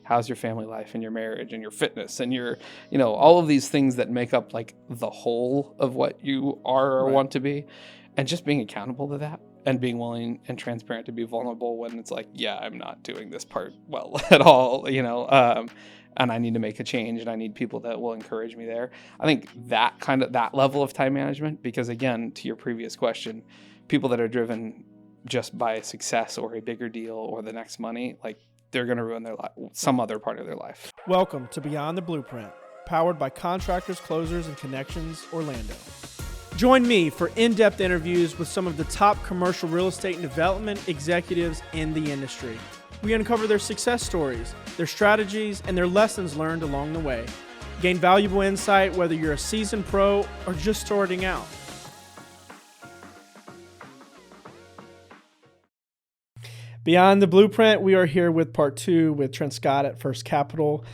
how's your family life and your marriage and your fitness and your, all of these things that make up like the whole of what you are or Right. want to be, and just being accountable to that and being willing and transparent to be vulnerable when it's like, yeah, I'm not doing this part well at all, and I need to make a change, and I need people that will encourage me there. I think that level of time management, because again, to your previous question, people that are driven just by success or a bigger deal or the next money, like they're going to ruin their life, some other part of their life. Welcome to Beyond the Blueprint, powered by Contractors, Closers, and Connections, Orlando. Join me for in-depth interviews with some of the top commercial real estate and development executives in the industry. We uncover their success stories, their strategies, and their lessons learned along the way. Gain valuable insight whether you're a seasoned pro or just starting out. Beyond the Blueprint, we are here with part 2 with Trent Scott at First Capital.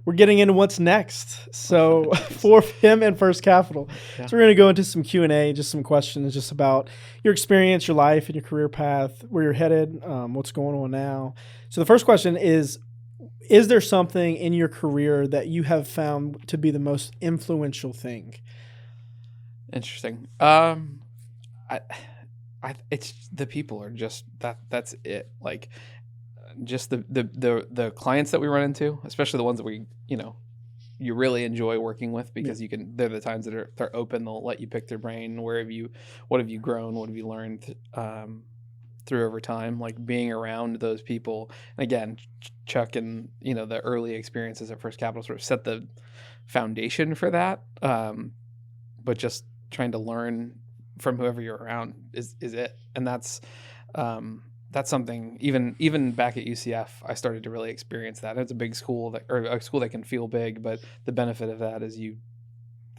We're getting into what's next. So for him and First Capital. Yeah. So we're going to go into some Q&A, just some questions just about your experience, your life, and your career path, where you're headed, what's going on now. So the first question is there something in your career that you have found to be the most influential thing? Interesting. It's the people are just that's it. Like just the clients that we run into, especially the ones that we, you really enjoy working with, because they're the times that they're open. They'll let you pick their brain. What have you grown? What have you learned through over time? Like being around those people. And again, Chuck and, the early experiences at First Capital sort of set the foundation for that. But just trying to learn from whoever you're around is it. And that's something, even back at UCF, I started to really experience that. It's a big school or a school that can feel big, but the benefit of that is there's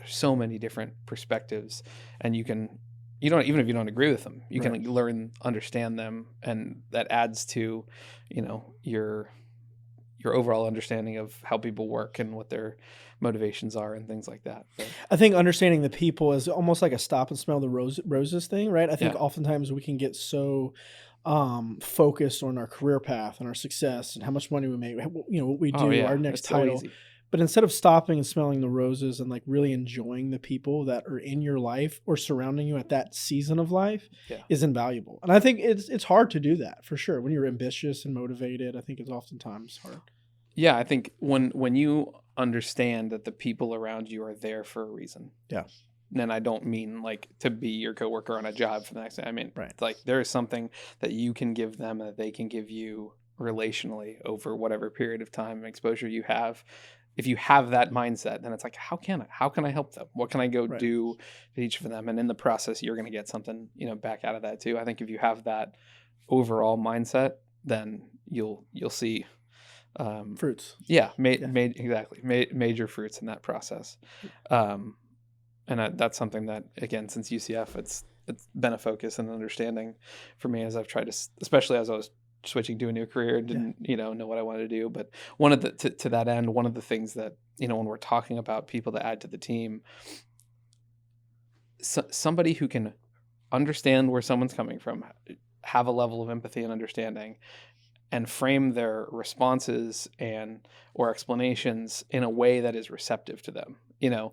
so many different perspectives, and even if you don't agree with them, you Right. can learn, understand them. And that adds to, your overall understanding of how people work and what their motivations are and things like that. But I think understanding the people is almost like a stop and smell the roses thing, right? I think oftentimes we can get so focused on our career path and our success and how much money we make, what we do, our next title. So easy. But instead of stopping and smelling the roses and like really enjoying the people that are in your life or surrounding you at that season of life is invaluable. And I think it's hard to do that for sure. When you're ambitious and motivated, I think it's oftentimes hard. Yeah, I think when you understand that the people around you are there for a reason. Yeah. And I don't mean like to be your coworker on a job for the next day. I mean, right. Like there is something that you can give them and that they can give you relationally over whatever period of time and exposure you have. If you have that mindset, then it's like, how can I help them? What can I go do to each of them? And in the process, you're going to get something, back out of that too. I think if you have that overall mindset, then you'll see fruits. Yeah, exactly. Major fruits in that process. And that's something that, again, since UCF, it's been a focus and understanding for me as I've tried to, especially as I was switching to a new career and didn't, know what I wanted to do. But one of the, to that end, one of the things that, when we're talking about people to add to the team, somebody who can understand where someone's coming from, have a level of empathy and understanding, and frame their responses or explanations in a way that is receptive to them.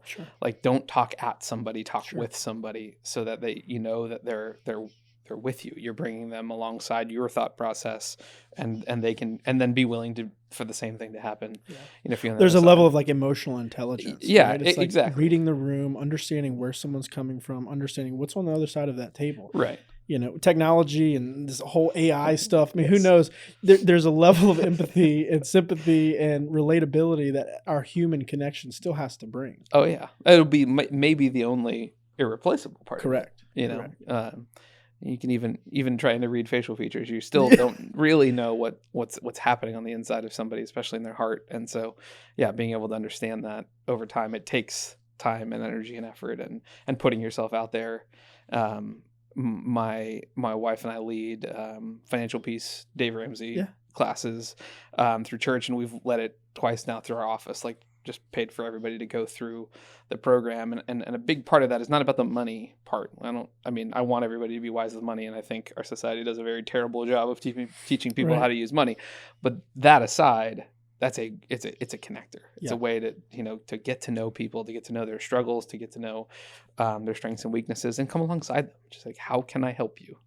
Sure. Like don't talk at somebody, talk with somebody, so that they, that they're with you. You're bringing them alongside your thought process, and they can, and then be willing for the same thing to happen. Yeah. There's a level of like emotional intelligence. Yeah, right? It's like exactly. Reading the room, understanding where someone's coming from, understanding what's on the other side of that table. Right. Technology and this whole AI stuff. I mean, who knows? There's a level of empathy and sympathy and relatability that our human connection still has to bring. Oh yeah, it'll be maybe the only irreplaceable part. Correct. Of it, Correct. You can even trying to read facial features, you still don't really know what's happening on the inside of somebody, especially in their heart. And so, being able to understand that over time, it takes time and energy and effort and putting yourself out there. My wife and I lead Financial Peace Dave Ramsey classes through church, and we've led it twice now through our office. Like just paid for everybody to go through the program. And a big part of that is not about the money part. I want everybody to be wise with money. And I think our society does a very terrible job of teaching people how to use money. But that aside, it's a connector. It's Yeah. a way to, to get to know people, to get to know their struggles, to get to know their strengths and weaknesses, and come alongside them. Just like, how can I help you?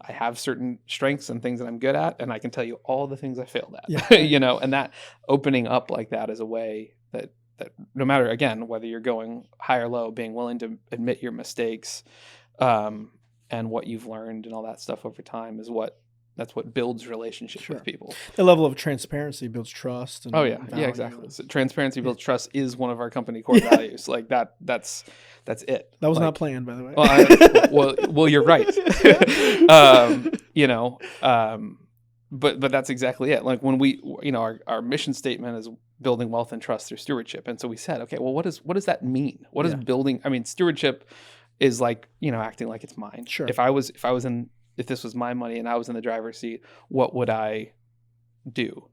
I have certain strengths and things that I'm good at, and I can tell you all the things I failed at. Yeah. And that opening up like that is a way that no matter, again, whether you're going high or low, being willing to admit your mistakes, and what you've learned and all that stuff over time that's what builds relationships with people. The level of transparency builds trust. And value. Exactly. So transparency builds trust is one of our company core values. Like that's it. That was not planned, by the way. Well, you're right. But that's exactly it. Like when we, our mission statement is building wealth and trust through stewardship. And so we said, okay, well, what does that mean? What is building? I mean, stewardship is like, acting like it's mine. Sure. If this was my money and I was in the driver's seat, what would I do?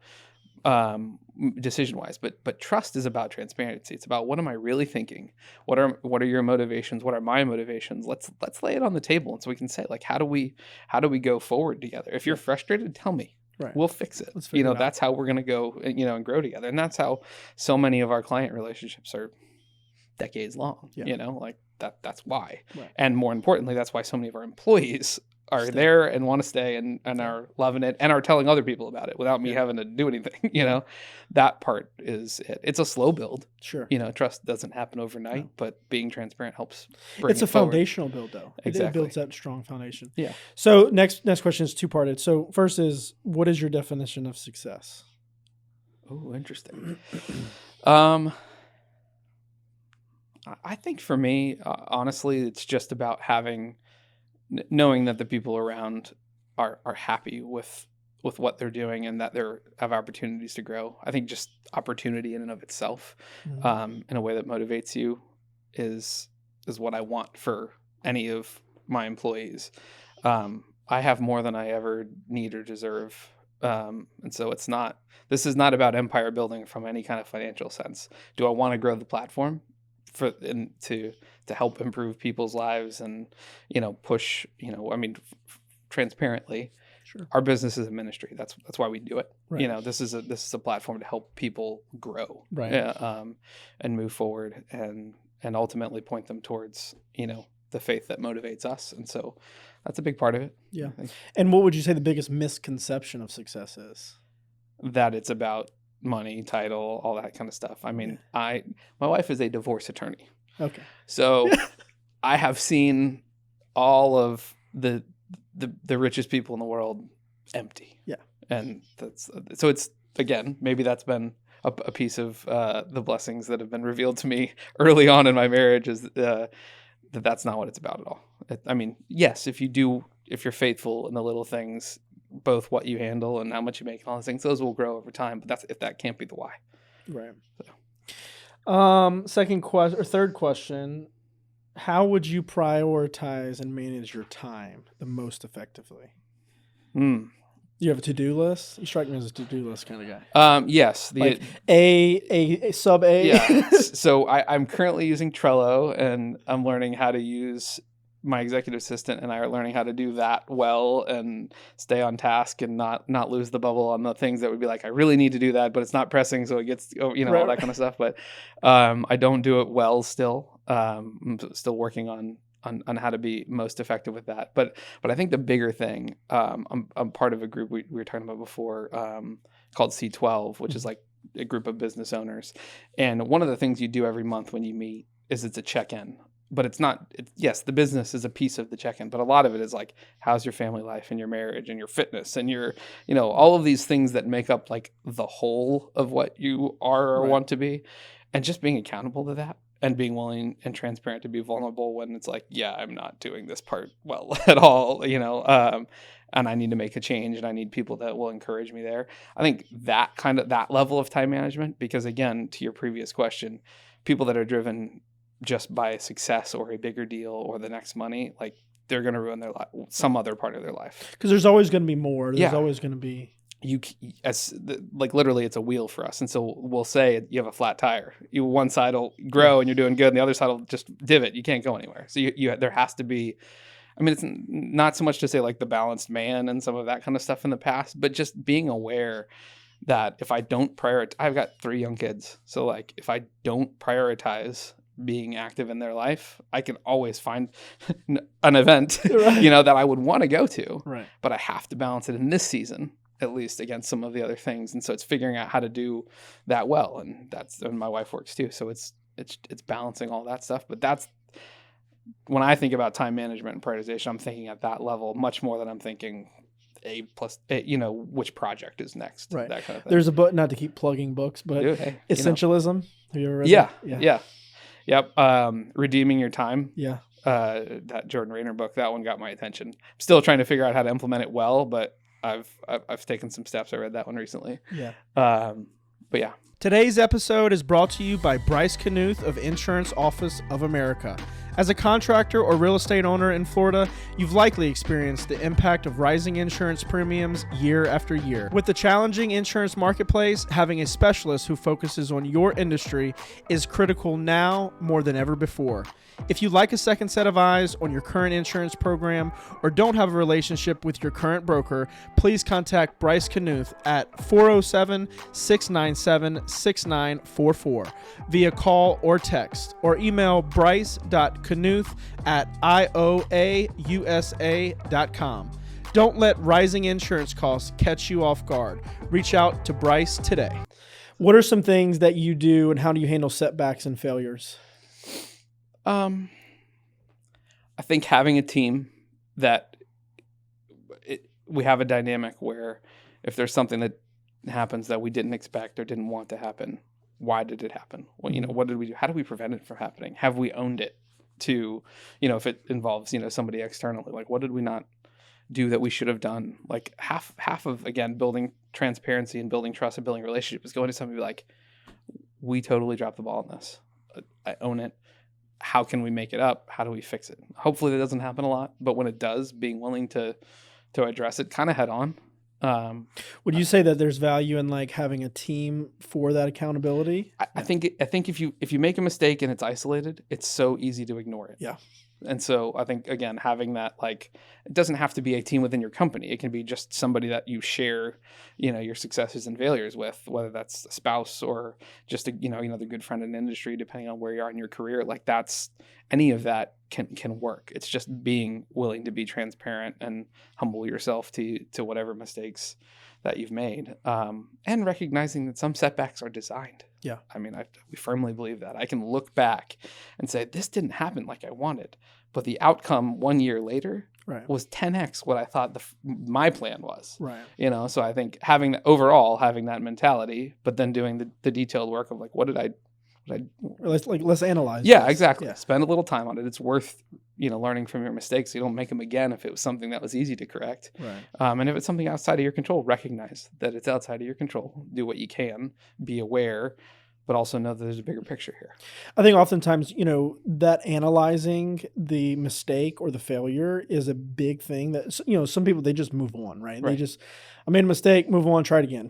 Decision wise, but trust is about transparency. It's about, what am I really thinking? What are your motivations? What are my motivations? Let's lay it on the table, and so we can say, like, how do we go forward together? If you're frustrated, tell me. Right. We'll fix it. Let's figure it out. That's how we're going to go, and grow together. And that's how so many of our client relationships are decades long. Like that's why. Right. And more importantly, that's why so many of our employees are there and want to stay and are loving it and are telling other people about it without me having to do anything. That part is it. It's a slow build. Sure. Trust doesn't happen overnight, but being transparent helps bring it's a forward. Foundational build, though. Exactly. It builds that strong foundation. Yeah. So next question is two-parted. So first is, what is your definition of success? Oh, interesting. I think for me, honestly, it's just about knowing that the people around are happy with what they're doing and that they have opportunities to grow. I think just opportunity in and of itself, in a way that motivates you, is what I want for any of my employees. I have more than I ever need or deserve, and so this is not about empire building from any kind of financial sense. Do I want to grow the platform to help improve people's lives and push transparently? Sure. Our business is a ministry. That's why we do it. Right. This is a platform to help people grow, right? And move forward and ultimately point them towards the faith that motivates us. And so that's a big part of it. Yeah. And what would you say the biggest misconception of success is? That it's about money, title, all that kind of stuff. I mean, my wife is a divorce attorney. Okay. So I have seen all of the richest people in the world empty. Yeah. And so it's, again, maybe that's been a piece of the blessings that have been revealed to me early on in my marriage, is that's not what it's about at all. I mean, yes, if you're faithful in the little things, both what you handle and how much you make and all those things, those will grow over time. But that can't be the why. Right. So. Third question, how would you prioritize and manage your time the most effectively? You have a to-do list? You strike me as a to-do list kind of guy. Yes. Like a sub A. Yeah. So I'm currently using Trello, and I'm learning how to use, my executive assistant and I are learning how to do that well and stay on task and not lose the bubble on the things that would be like, I really need to do that, but it's not pressing. So it gets, all that kind of stuff. But I don't do it well still. I'm still working on how to be most effective with that. But I think the bigger thing, I'm part of a group we were talking about before, called C12, which is like a group of business owners. And one of the things you do every month when you meet is it's a check-in. But it's not, yes, the business is a piece of the check-in, but a lot of it is like, how's your family life and your marriage and your fitness and your, all of these things that make up like the whole of what you are or want to be. And just being accountable to that and being willing and transparent to be vulnerable when it's like, yeah, I'm not doing this part well at all, and I need to make a change and I need people that will encourage me there. I think that level of time management, because again, to your previous question, people that are driven just by success or a bigger deal or the next money, like they're going to ruin their life, some other part of their life. Because there's always going to be more. There's always going to be. Literally it's a wheel for us. And so we'll say you have a flat tire. One side will grow and you're doing good, and the other side will just divot. You can't go anywhere. So there has to be, I mean, it's not so much to say like the balanced man and some of that kind of stuff in the past, but just being aware that if I don't prioritize, I've got 3 young kids. So like if I don't prioritize being active in their life, I can always find an event, Right. that I would want to go to, Right. but I have to balance it in this season, at least against some of the other things. And so it's figuring out how to do that well. And and my wife works too. So it's balancing all that stuff. But that's when I think about time management and prioritization, I'm thinking at that level much more than I'm thinking which project is next. Right. That kind of thing. There's a book, not to keep plugging books, but Dude, hey, Essentialism. Have you ever read yeah, that? yeah. Yep. Redeeming Your Time. Yeah. That Jordan Rayner book, that one got my attention. I'm still trying to figure out how to implement it well, but I've taken some steps. I read that one recently. Yeah. But yeah. Today's episode is brought to you by Bryce Knuth of Insurance Office of America. As a contractor or real estate owner in Florida, you've likely experienced the impact of rising insurance premiums year after year. With the challenging insurance marketplace, having a specialist who focuses on your industry is critical now more than ever before. If you'd like a second set of eyes on your current insurance program or don't have a relationship with your current broker, please contact Bryce Knuth at 407-697-6944 via call or text, or email bryce.knuth@ioausa.com. Don't let rising insurance costs catch you off guard. Reach out to Bryce today. What are some things that you do, and how do you handle setbacks and failures? I think having a team that we have a dynamic where if there's something that happens that we didn't expect or didn't want to happen, why did it happen? Well, what did we do? How do we prevent it from happening? Have we owned it to, if it involves, somebody externally, like what did we not do that we should have done? Like half of, again, building transparency and building trust and building relationship is going to somebody like, we totally dropped the ball on this. I own it. How can we make it up? How do we fix it? Hopefully that doesn't happen a lot, but when it does, being willing to address it kind of head on. Would you say that there's value in like having a team for that accountability? I think if you make a mistake and it's isolated, it's so easy to ignore it. Yeah. And so I think, again, having that, like, it doesn't have to be a team within your company. It can be just somebody that you share, your successes and failures with, whether that's a spouse or just another good friend in the industry, depending on where you are in your career. Like that's, any of that can work. It's just being willing to be transparent and humble yourself to whatever mistakes that you've made, and recognizing that some setbacks are designed. Yeah. I mean, we firmly believe that. I can look back and say, this didn't happen like I wanted, but the outcome 1 year later was 10x what I thought my plan was. Right. So I think having that mentality, but then doing the detailed work of like, let's analyze. Yeah, this. exactly. Yeah. Spend a little time on it. It's worth, learning from your mistakes. So you don't make them again if it was something that was easy to correct. Right. And if it's something outside of your control, recognize that it's outside of your control. Do what you can, be aware, but also know that there's a bigger picture here. I think oftentimes, that analyzing the mistake or the failure is a big thing that, some people, they just move on, right? They just, I made a mistake, move on, try it again.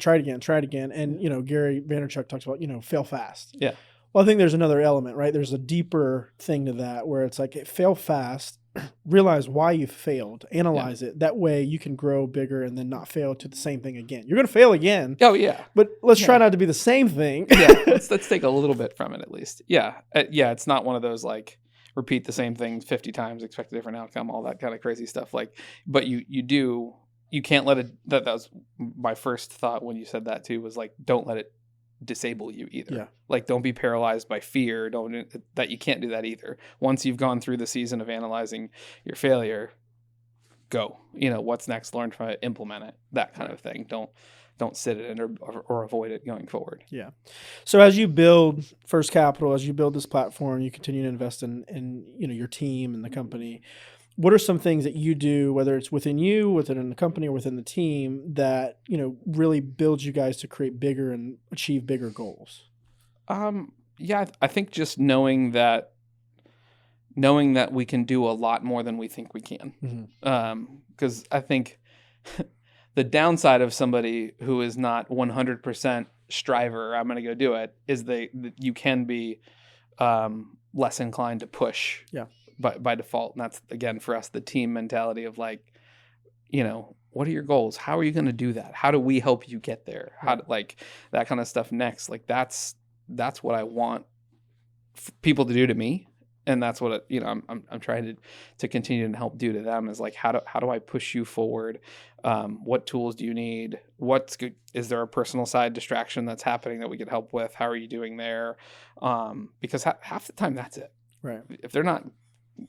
And, Gary Vaynerchuk talks about, fail fast. Yeah. Well, I think there's another element, right? There's a deeper thing to that where it's like, fail fast, realize why you failed, analyze it. That way you can grow bigger and then not fail to the same thing again. You're going to fail again. Oh, yeah. But let's try not to be the same thing. Yeah. Let's take a little bit from it at least. Yeah. It's not one of those like repeat the same thing 50 times, expect a different outcome, all that kind of crazy stuff. Like, but you can't let it, that was my first thought when you said that too, was like, don't let it disable you either. Yeah. Like don't be paralyzed by fear. That you can't do that either. Once you've gone through the season of analyzing your failure, go. What's next? Learn from it, implement it, that kind of thing. Don't sit in it or avoid it going forward. Yeah. So as you build First Capital, as you build this platform, you continue to invest in your team and the company. What are some things that you do, whether it's within the company, or within the team, that really builds you guys to create bigger and achieve bigger goals? Yeah, I think just knowing that we can do a lot more than we think we can. Because I think the downside of somebody who is not 100% striver, I'm going to go do it, is you can be less inclined to push. Yeah. By default. And that's, again, for us, the team mentality of like, what are your goals? How are you going to do that? How do we help you get there? How like that kind of stuff next? Like that's what I want people to do to me. And that's what I'm trying to continue to help do to them, is like, how do I push you forward? What tools do you need? What's good? Is there a personal side distraction that's happening that we could help with? How are you doing there? Because half the time that's it. Right. If they're not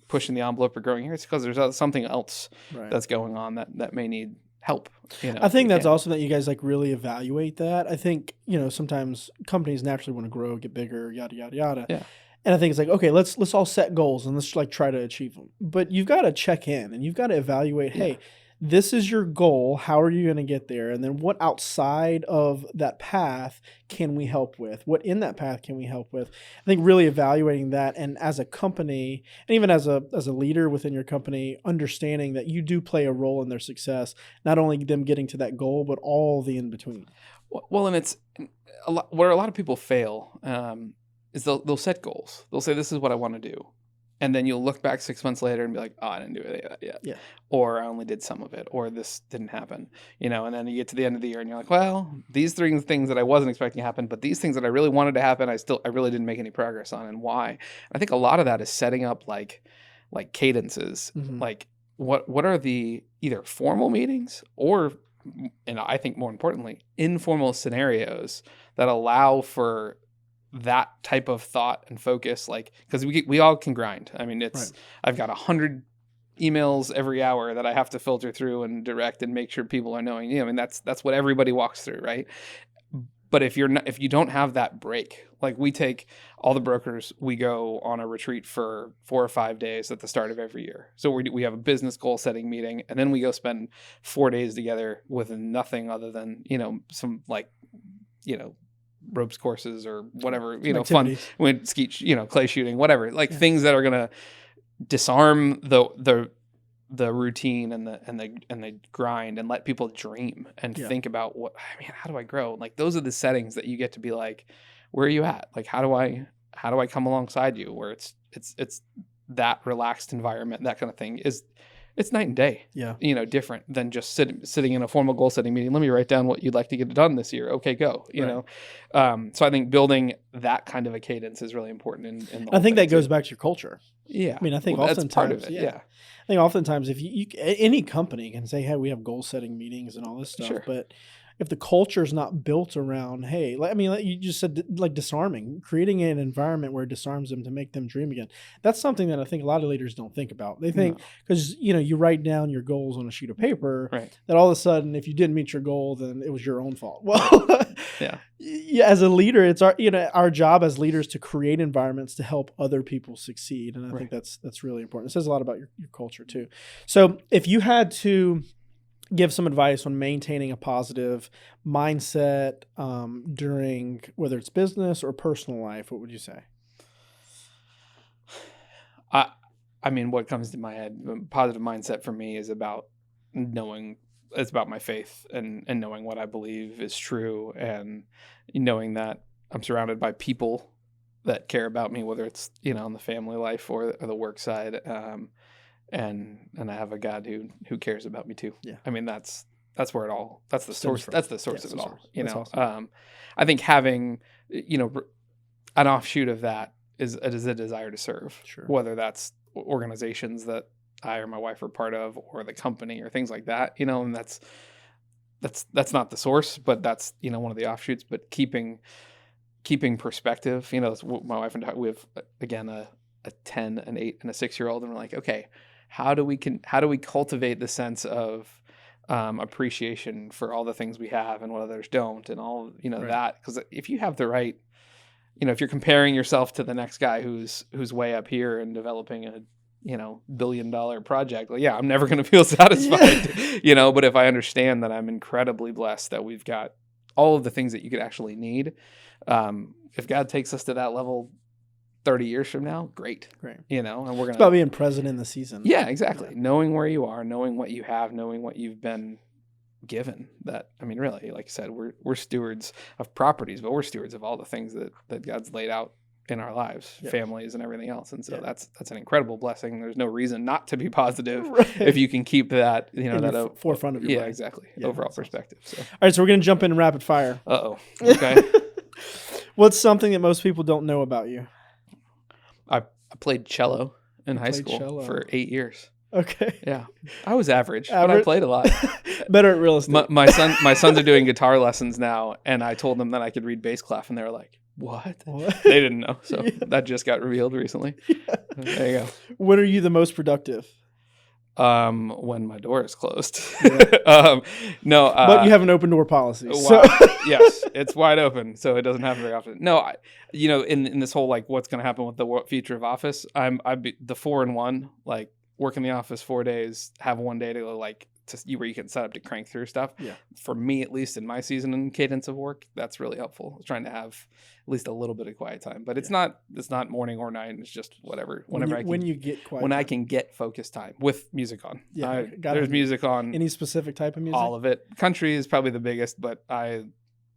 pushing the envelope or growing here, it's because there's something else that's going on that may need help. I think that's awesome that you guys like really evaluate that. I think, sometimes companies naturally want to grow, get bigger, yada, yada, yada. Yeah. And I think it's like, okay, let's all set goals and let's like try to achieve them. But you've got to check in and you've got to evaluate, hey, this is your goal. How are you going to get there? And then what outside of that path can we help with? What in that path can we help with? I think really evaluating that, and as a company, and even as a leader within your company, understanding that you do play a role in their success, not only them getting to that goal, but all the in between. Well, and it's where a lot of people fail. Is they'll set goals. They'll say, this is what I want to do. And then you'll look back 6 months later and be like, oh, I didn't do any of that yet. Yeah. Or I only did some of it, or this didn't happen. And then you get to the end of the year and you're like, well, these three things that I wasn't expecting to happen, but these things that I really wanted to happen, I really didn't make any progress on. And why? I think a lot of that is setting up like cadences. Mm-hmm. Like what are the either formal meetings or, and I think more importantly, informal scenarios that allow for that type of thought and focus, like, because we all can grind. I mean, I've got 100 emails every hour that I have to filter through and direct and make sure people are knowing. I mean, that's what everybody walks through, right? But if you don't have that break, like we take all the brokers, we go on a retreat for 4 or 5 days at the start of every year. So we have a business goal setting meeting, and then we go spend 4 days together with nothing other than some ropes courses or whatever, fun, when ski, clay shooting, whatever, like things that are going to disarm the routine and the grind and let people dream and think about how do I grow? Like those are the settings that you get to be like, where are you at? Like, how do I come alongside you where it's that relaxed environment, that kind of thing it's night and day. Yeah. Different than just sitting in a formal goal setting meeting. Let me write down what you'd like to get done this year. Okay, go. So I think building that kind of a cadence is really important. In the I think that goes back to your culture. Yeah. I mean, I think oftentimes, that's part of it. Yeah. I think oftentimes if you any company can say, hey, we have goal setting meetings and all this stuff, sure. But if the culture is not built around, hey, like you just said, like disarming, creating an environment where it disarms them to make them dream again. That's something that I think a lot of leaders don't think about. They think because, you write down your goals on a sheet of paper, right, that all of a sudden, if you didn't meet your goal, then it was your own fault. Well, yeah, as a leader, it's our job as leaders to create environments to help other people succeed. And I think that's really important. It says a lot about your culture too. So if you had to give some advice on maintaining a positive mindset during whether it's business or personal life, what would you say? I mean, what comes to my head, positive mindset for me is about it's about my faith and knowing what I believe is true, and knowing that I'm surrounded by people that care about me, whether it's, on the family life or the work side. And I have a God who cares about me too. Yeah. I mean, that's where it all, that's the source. That's the source of it all, Awesome. I think having, an offshoot of that is a desire to serve, sure, whether that's organizations that I or my wife are part of, or the company or things like that, and that's not the source, but that's, one of the offshoots. But keeping perspective, that's what my wife and I, we have, again, a 10, an 8, and a 6-year-old, and we're like, okay, how do we cultivate the sense of appreciation for all the things we have and what others don't, and all, that, because if you have the right, if you're comparing yourself to the next guy who's way up here and developing a $1 billion project, well, I'm never going to feel satisfied, but if I understand that I'm incredibly blessed that we've got all of the things that you could actually need, if God takes us to that level 30 years from now, great. And we're going to, it's about being present in the season. Yeah, exactly. Yeah. Knowing where you are, knowing what you have, knowing what you've been given. That, I mean, really, like you said, we're stewards of properties, but we're stewards of all the things that God's laid out in our lives, Yep. families and everything else. And so Yeah. that's an incredible blessing. There's no reason not to be positive Right. if you can keep that, In that your forefront of your yeah, mind. exactly. Yeah, Overall that's awesome. perspective. So, All right, so we're going to jump in rapid fire. uh-oh. Okay. What's something that most people don't know about you? I played cello in You high played school cello. for 8 years. Okay. Yeah. I was average, but I Average? played a lot. Better at real estate. My sons are doing guitar lessons now, and I told them that I could read bass clef, and they were like, what? They didn't know. So Yeah. that just got revealed recently. Yeah. There you go. When are you the most productive? When my door is closed. Yeah. No, But you have an open door policy. wow. So. Yes, it's wide open, so it doesn't happen very often. No, in this whole like what's going to happen with the future of office, I'd be the 4-in-1, like work in the office 4 days, have one day to go like where you can set up to crank through stuff. Yeah. For me, at least in my season and cadence of work, that's really helpful. I'm trying to have at least a little bit of quiet time, but it's not morning or night. It's just whatever. When you get quiet. When I can get focus time with music on. Yeah, there's music on. Any specific type of music? All of it. Country is probably the biggest, but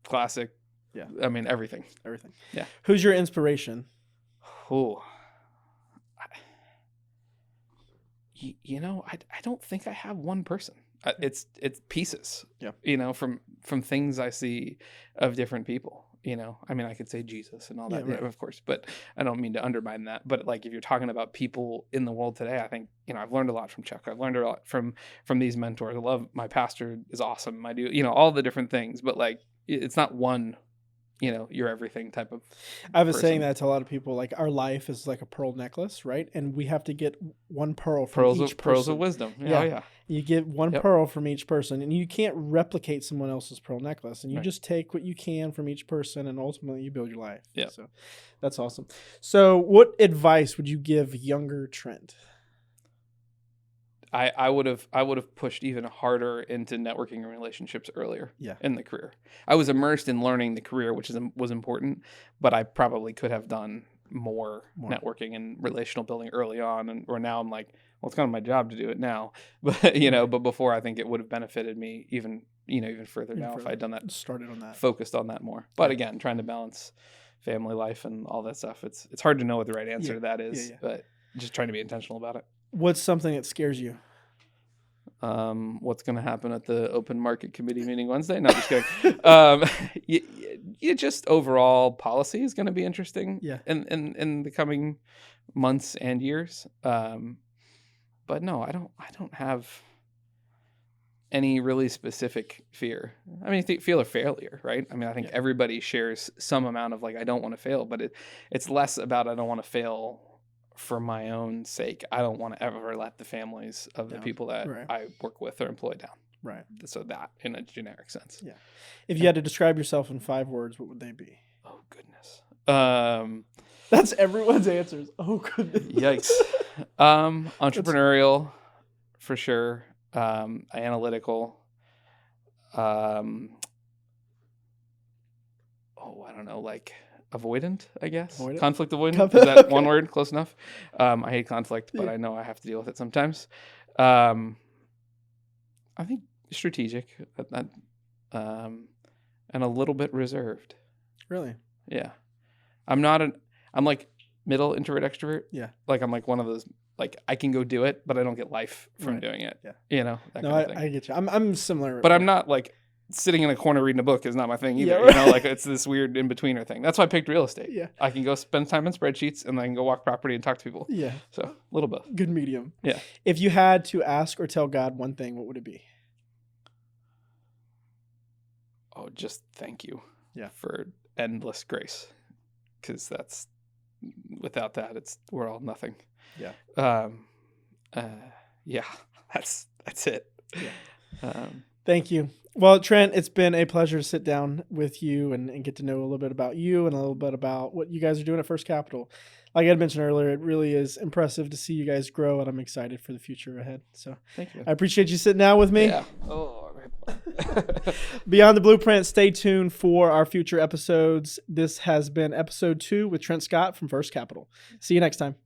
classic. Yeah. I mean, everything. Everything. Yeah. Who's your inspiration? Oh, I don't think I have one person. It's pieces. Yeah. From things I see of different people. I mean, I could say Jesus and all that, Yeah, right. of course, but I don't mean to undermine that. But like, if you're talking about people in the world today, I think, I've learned a lot from Chuck. I've learned a lot from these mentors. I love my pastor is awesome. I do, all the different things, but like, it's not one, your everything type of I was person. saying that to a lot of people, like our life is like a pearl necklace, right? And we have to get one pearl from each person. Pearls of wisdom. Yeah. Yeah. You get one Yep. pearl from each person, and you can't replicate someone else's pearl necklace. And you Right. just take what you can from each person, and ultimately you build your life. Yeah. So that's awesome. So what advice would you give younger Trent? I would have pushed even harder into networking and relationships earlier in the career. I was immersed in learning the career, which was important, but I probably could have done more networking and relational building early on. Or now I'm like, well, it's kind of my job to do it now. But but before, I think it would have benefited me even further now if I'd done that, started on that, focused on that more. But again, trying to balance family life and all that stuff, it's hard to know what the right answer to that is. But just trying to be intentional about it. What's something that scares you? What's going to happen at the open market committee meeting Wednesday? No, just kidding. Just overall policy is going to be interesting in the coming months and years. But no, I don't have any really specific fear. I mean, feel a failure, right? I mean, I think everybody shares some amount of like, I don't want to fail, but it's less about I don't want to fail for my own sake. I don't want to ever let the families of the people that I work with or employ down. Right. So that in a generic sense. Yeah. If you had to describe yourself in 5 words, what would they be? Oh, goodness. That's everyone's answers. Oh, goodness. Yikes. Entrepreneurial, for sure. Analytical. I don't know, like avoidant, I guess. Conflict avoidant. Is that one word? Close enough. I hate conflict, but I know I have to deal with it sometimes. I think strategic, and a little bit reserved. Really? Yeah. I'm like middle introvert extrovert. Yeah. Like I'm like one of those, like I can go do it, but I don't get life from doing it. Yeah. That kind of thing. I get you. I'm similar. But I'm not like sitting in a corner reading a book is not my thing either. Like it's this weird in-betweener thing. That's why I picked real estate. Yeah. I can go spend time in spreadsheets and I can go walk property and talk to people. Yeah. So a little both. Good medium. Yeah. If you had to ask or tell God one thing, what would it be? Oh, just thank you. Yeah. For endless grace. Because without that, we're all nothing. Yeah. Yeah. That's it. Yeah. Thank you. Well, Trent, it's been a pleasure to sit down with you and get to know a little bit about you and a little bit about what you guys are doing at First Capital. Like I had mentioned earlier, it really is impressive to see you guys grow, and I'm excited for the future ahead. So thank you. I appreciate you sitting down with me. Yeah. Oh, Beyond the Blueprint, stay tuned for our future episodes. This has been episode 2 with Trent Scott from First Capital. See you next time.